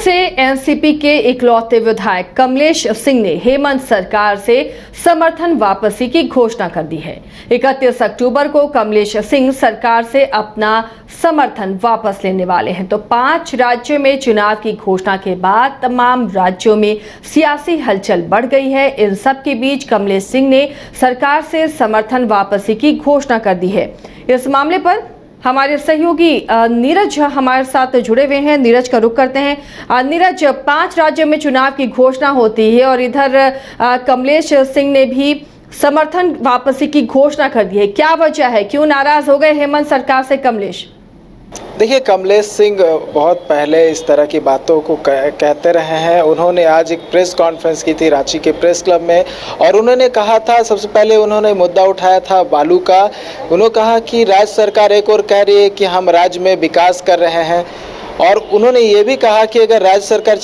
से एनसीपी के इकलौते विधायक कमलेश सिंह ने हेमंत सरकार से समर्थन वापसी की घोषणा कर दी है। 31 अक्टूबर को कमलेश सिंह सरकार से अपना समर्थन वापस लेने वाले हैं। तो 5 राज्यों में चुनाव की घोषणा के बाद तमाम राज्यों में सियासी हलचल बढ़ गई है। इन सब के बीच कमलेश सिंह ने सरकार से समर्थन वापसी की घोषणा कर दी है। इस मामले पर हमारे सहयोगी नीरज हमारे साथ जुड़े हुए हैं। नीरज का रुख करते हैं। नीरज, 5 राज्यों में चुनाव की घोषणा होती है और इधर कमलेश सिंह ने भी समर्थन वापसी की घोषणा कर दी है। क्या वजह है, क्यों नाराज हो गए हेमंत सरकार से कमलेश? देखिए, कमलेश सिंह बहुत पहले इस तरह की बातों को कहते रहे हैं। उन्होंने आज एक प्रेस कॉन्फ्रेंस की थी रांची के प्रेस क्लब में और उन्होंने कहा था, सबसे पहले उन्होंने मुद्दा उठाया था बालू का। उन्होंने कहा कि राज्य सरकार एक और कह रही है कि हम राज्य में विकास कर रहे हैं और उन्होंने ये भी कहा कि अगर राज्य सरकार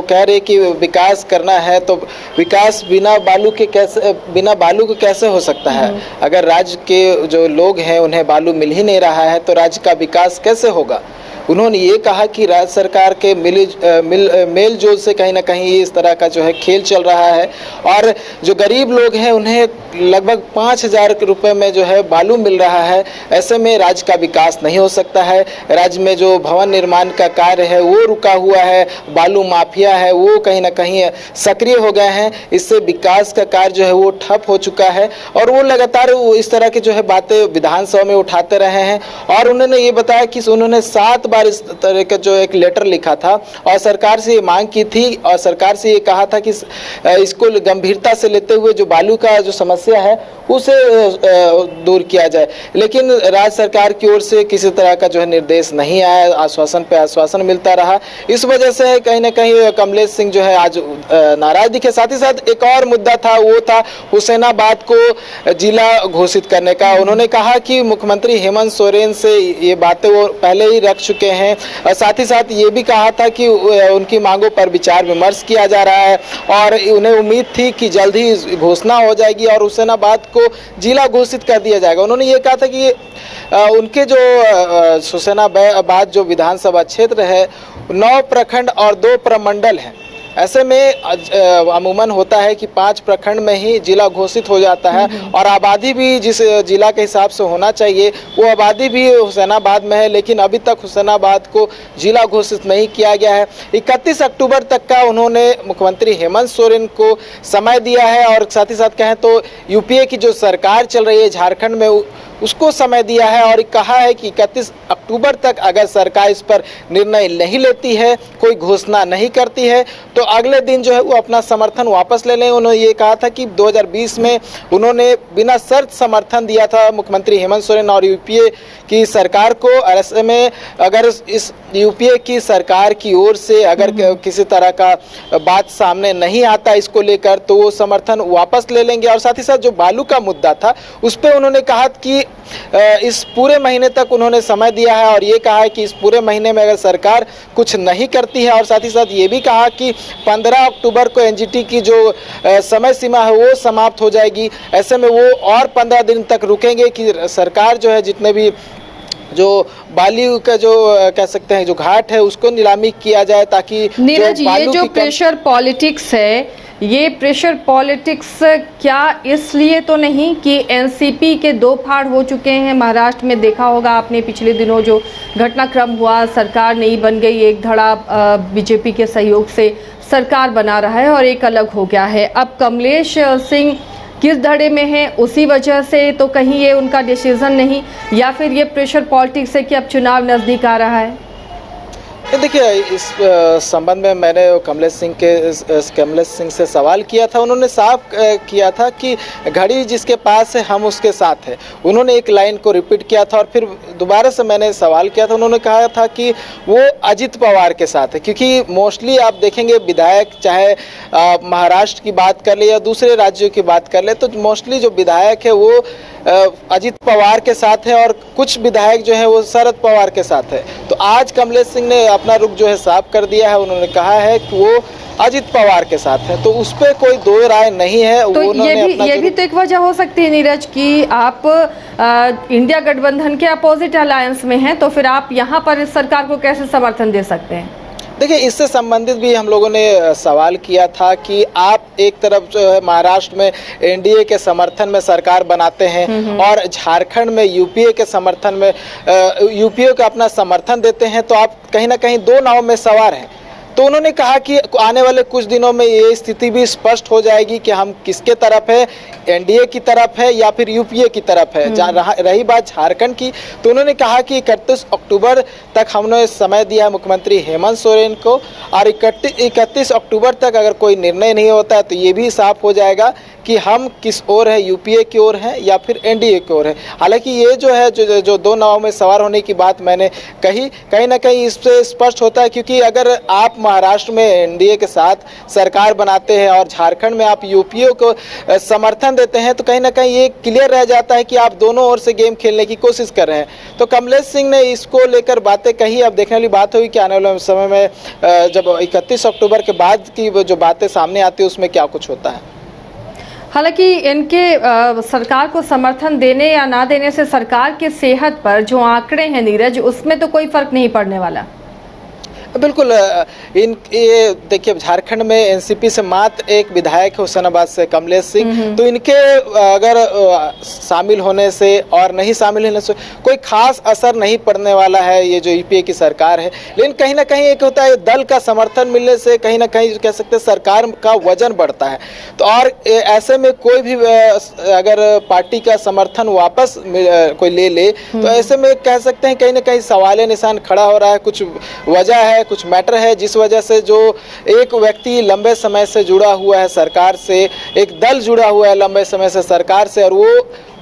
कह रही है कि विकास करना है तो विकास बिना बालू के कैसे हो सकता है। अगर राज्य के जो लोग हैं उन्हें बालू मिल ही नहीं रहा है तो राज्य का विकास कैसे होगा। उन्होंने ये कहा कि राज्य सरकार के मेल जोल से कहीं ना कहीं इस तरह का जो है खेल चल रहा है और जो गरीब लोग हैं उन्हें लगभग 5,000 रुपये में जो है बालू मिल रहा है। ऐसे में राज्य का विकास नहीं हो सकता है। राज्य में जो भवन निर्माण का कार्य है वो रुका हुआ है, बालू माफिया है वो कहीं ना कहीं सक्रिय हो गए हैं। इससे विकास का कार्य जो है वो ठप हो चुका है और वो लगातार इस तरह की जो है बातें विधानसभा में उठाते रहे हैं। और उन्होंने ये बताया कि उन्होंने 7 बार इस तरह का जो एक लेटर लिखा था और सरकार से ये मांग की थी और सरकार से ये कहा था कि इसको गंभीरता से लेते हुए जो बालू का जो समस्या है उसे दूर किया जाए, लेकिन राज्य सरकार की ओर से किसी तरह का जो है निर्देश नहीं आया। आश्वासन पे आश्वासन मिलता रहा। इस वजह से कहीं ना कहीं कमलेश सिंह जो है आज नाराज दिखे। साथ ही साथ एक और मुद्दा था, वो था हुसैनाबाद को जिला घोषित करने का। उन्होंने कहा कि मुख्यमंत्री हेमंत सोरेन से ये बातें वो पहले ही रख चुके हैं और साथ ही साथ ये भी कहा था कि उनकी मांगों पर विचार विमर्श किया जा रहा है और उन्हें उम्मीद थी कि जल्द ही घोषणा हो जाएगी और हुसैनाबाद को जिला घोषित कर दिया जाएगा। उन्होंने ये कहा था कि उनके जो हुसैनाबाद जो विधानसभा क्षेत्र है 9 प्रखंड और 2 प्रमंडल हैं। ऐसे में अमूमन होता है कि 5 प्रखंड में ही जिला घोषित हो जाता है और आबादी भी जिस जिला के हिसाब से होना चाहिए वो आबादी भी हुसैनाबाद में है, लेकिन अभी तक हुसैनाबाद को जिला घोषित नहीं किया गया है। 31 अक्टूबर तक का उन्होंने मुख्यमंत्री हेमंत सोरेन को समय दिया है और साथ ही साथ कहें तो यूपीए की जो सरकार चल रही है झारखंड में उसको समय दिया है और कहा है कि 31 अक्टूबर तक अगर सरकार इस पर निर्णय नहीं लेती है, कोई घोषणा नहीं करती है तो अगले दिन जो है वो अपना समर्थन वापस ले लें। उन्होंने ये कहा था कि 2020 में उन्होंने बिना शर्त समर्थन दिया था मुख्यमंत्री हेमंत सोरेन और यूपीए की सरकार को। ऐसे में अगर इस यूपीए की सरकार की ओर से अगर किसी तरह का बात सामने नहीं आता इसको लेकर तो वो समर्थन वापस ले लेंगे। और साथ ही साथ जो बालू का मुद्दा था उस पर उन्होंने कहा कि इस पूरे महीने तक उन्होंने समय दिया है और ये कहा है कि इस पूरे महीने में अगर सरकार कुछ नहीं करती है और साथ ही साथ ये भी कहा कि 15 अक्टूबर को एनजीटी की जो समय सीमा है वो समाप्त हो जाएगी। ऐसे में वो और 15 दिन तक रुकेंगे कि सरकार जो है जितने भी जो बालू का जो कह सकते हैं जो घाट है उसको नीलामी किया जाए ताकि नीरज ये जो प्रेशर पॉलिटिक्स है, ये प्रेशर पॉलिटिक्स क्या इसलिए तो नहीं कि एनसीपी के 2 फाड़ हो चुके हैं? महाराष्ट्र में देखा होगा आपने पिछले दिनों जो घटनाक्रम हुआ, सरकार नहीं बन गई, एक धड़ा बीजेपी के सहयोग से सरकार बना रहा है और एक अलग हो गया है। अब कमलेश सिंह किस धड़े में है, उसी वजह से तो कहीं ये उनका डिसीजन नहीं या फिर ये प्रेशर पॉलिटिक्स है कि अब चुनाव नज़दीक आ रहा है? देखिए, इस संबंध में मैंने कमलेश सिंह से सवाल किया था। उन्होंने साफ किया था कि घड़ी जिसके पास है हम उसके साथ हैं। उन्होंने एक लाइन को रिपीट किया था और फिर दोबारा से मैंने सवाल किया था। उन्होंने कहा था कि वो अजित पवार के साथ है, क्योंकि मोस्टली आप देखेंगे विधायक चाहे महाराष्ट्र की बात कर ले या दूसरे राज्यों की बात कर ले तो मोस्टली जो विधायक है वो अजित पवार के साथ है और कुछ विधायक जो है वो शरद पवार के साथ है। तो आज कमलेश सिंह ने अपना रुख जो है साफ कर दिया है। उन्होंने कहा है कि वो अजित पवार के साथ है, तो उस पर कोई दो राय नहीं है। तो ये भी तो एक वजह हो सकती है नीरज कि आप इंडिया गठबंधन के अपोजिट अलायंस में हैं, तो फिर आप यहाँ पर इस सरकार को कैसे समर्थन दे सकते हैं? देखिए, इससे संबंधित भी हम लोगों ने सवाल किया था कि आप एक तरफ जो है महाराष्ट्र में एनडीए के समर्थन में सरकार बनाते हैं और झारखंड में यूपीए के समर्थन में यूपीए को अपना समर्थन देते हैं, तो आप कहीं ना कहीं दो नाव में सवार हैं। तो उन्होंने कहा कि आने वाले कुछ दिनों में ये स्थिति भी स्पष्ट हो जाएगी कि हम किसके तरफ है, एनडीए की तरफ है या फिर यूपीए की तरफ है। जहाँ रही बात झारखंड की, तो उन्होंने कहा कि 31 अक्टूबर तक हमने समय दिया है मुख्यमंत्री हेमंत सोरेन को, और 31 अक्टूबर तक अगर कोई निर्णय नहीं होता है तो ये भी साफ हो जाएगा कि हम किस ओर है, यूपीए की ओर है या फिर एनडीए की ओर है। हालांकि ये जो है जो दो नाव में सवार होने की बात मैंने कही, कहीं ना कहीं इससे स्पष्ट होता है, क्योंकि अगर आप महाराष्ट्र में एनडीए के साथ सरकार बनाते हैं और झारखंड में आप यूपीए को समर्थन देते हैं, तो कहीं ना कहीं ये क्लियर रह जाता है कि आप दोनों ओर से गेम खेलने की कोशिश कर रहे हैं। तो कमलेश सिंह ने इसको लेकर बातें कही। अब देखने वाली बात होगी कि आने वाले समय में जब 31 अक्टूबर के बाद की जो बातें सामने आती है उसमें क्या कुछ होता है। हालांकि इनके सरकार को समर्थन देने या ना देने से सरकार की सेहत पर जो आंकड़े हैं नीरज, उसमें तो कोई फर्क नहीं पड़ने वाला। बिल्कुल, ये देखिए, झारखंड में एनसीपी से मात्र एक विधायक है हुसैनाबाद से कमलेश सिंह, तो इनके अगर शामिल होने से और नहीं शामिल होने से कोई खास असर नहीं पड़ने वाला है ये जो यूपीए की सरकार है। लेकिन कहीं ना कहीं एक होता है, दल का समर्थन मिलने से कहीं ना कहीं कह सकते हैं सरकार का वजन बढ़ता है। तो और ऐसे में कोई भी अगर पार्टी का समर्थन वापस कोई ले तो ऐसे में कह सकते हैं कहीं ना कहीं सवाल निशान खड़ा हो रहा है। कुछ वजह है, कुछ मैटर है जिस वजह से जो एक व्यक्ति लंबे समय से जुड़ा हुआ है सरकार से, एक दल जुड़ा हुआ है लंबे समय से सरकार से, और वो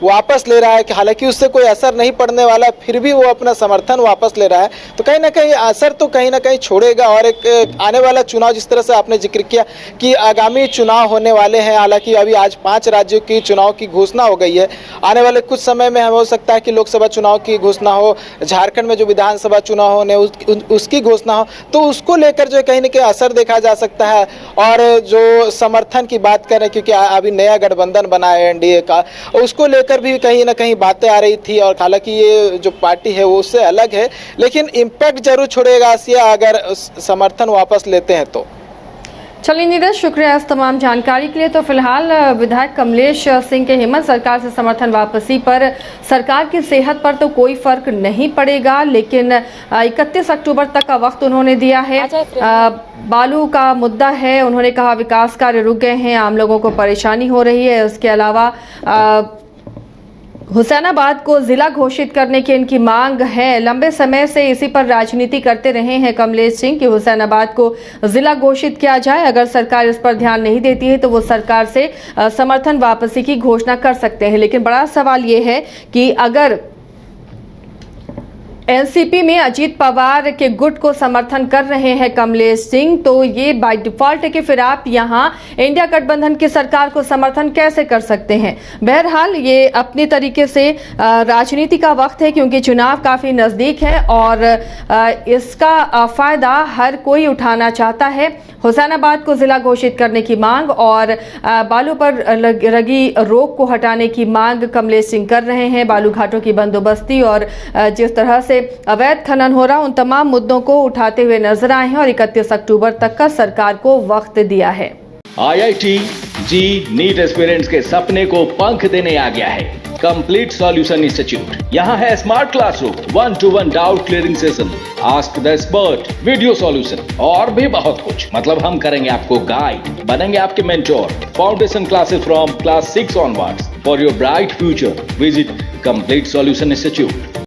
वापस ले रहा है कि हालांकि उससे कोई असर नहीं पड़ने वाला, फिर भी वो अपना समर्थन वापस ले रहा है, तो कहीं ना कहीं असर तो कहीं ना कहीं छोड़ेगा। और एक आने वाला चुनाव, जिस तरह से आपने जिक्र किया कि आगामी चुनाव होने वाले हैं, हालांकि अभी आज 5 राज्यों की चुनाव की घोषणा हो गई है, आने वाले कुछ समय में हो सकता है कि लोकसभा चुनाव की घोषणा हो, झारखंड में जो विधानसभा चुनाव होने उसकी घोषणा हो, तो उसको लेकर जो कहीं ना कहीं असर देखा जा सकता है। और जो समर्थन की बात करें, क्योंकि अभी नया गठबंधन बना है एनडीए का, उसको लेकर भी कहीं ना कहीं बातें आ रही थी, और हालांकि ये जो पार्टी है वो उससे अलग है, लेकिन इम्पैक्ट जरूर छोड़ेगा अगर समर्थन वापस लेते हैं तो। चलिए नीरज, शुक्रिया इस तमाम जानकारी के लिए। तो फिलहाल विधायक कमलेश सिंह के हेमंत सरकार से समर्थन वापसी पर सरकार की सेहत पर तो कोई फर्क नहीं पड़ेगा, लेकिन 31 अक्टूबर तक का वक्त उन्होंने दिया है। बालू का मुद्दा है, उन्होंने कहा विकास कार्य रुक गए हैं, आम लोगों को परेशानी हो रही है। उसके अलावा हुसैनाबाद को जिला घोषित करने की इनकी मांग है। लंबे समय से इसी पर राजनीति करते रहे हैं कमलेश सिंह कि हुसैनाबाद को जिला घोषित किया जाए। अगर सरकार इस पर ध्यान नहीं देती है तो वो सरकार से समर्थन वापसी की घोषणा कर सकते हैं। लेकिन बड़ा सवाल ये है कि अगर एनसीपी में अजीत पवार के गुट को समर्थन कर रहे हैं कमलेश सिंह, तो ये बाय डिफॉल्ट है कि फिर आप यहां इंडिया गठबंधन की सरकार को समर्थन कैसे कर सकते हैं। बहरहाल ये अपनी तरीके से राजनीति का वक्त है, क्योंकि चुनाव काफ़ी नज़दीक है और इसका फ़ायदा हर कोई उठाना चाहता है। हुसैनाबाद को ज़िला घोषित करने की मांग और बालू पर लगी रोक को हटाने की मांग कमलेश सिंह कर रहे हैं। बालू घाटों की बंदोबस्ती और जिस तरह से अवैध खनन हो रहा, उन तमाम मुद्दों को उठाते हुए नजर आए हैं और 31 अक्टूबर तक का सरकार को वक्त दिया है। IIT जी नीट एस्पिरेंट्स के सपने को पंख देने आ गया है कंप्लीट सॉल्यूशन इंस्टीट्यूट। यहाँ है smart classroom, 1-to-1 doubt clearing session, ask the expert, video solution और भी बहुत कुछ। मतलब हम करेंगे आपको गाइड, बनेंगे आपके mentor. Foundation classes from class 6 onwards for your bright future. Visit complete solution institute.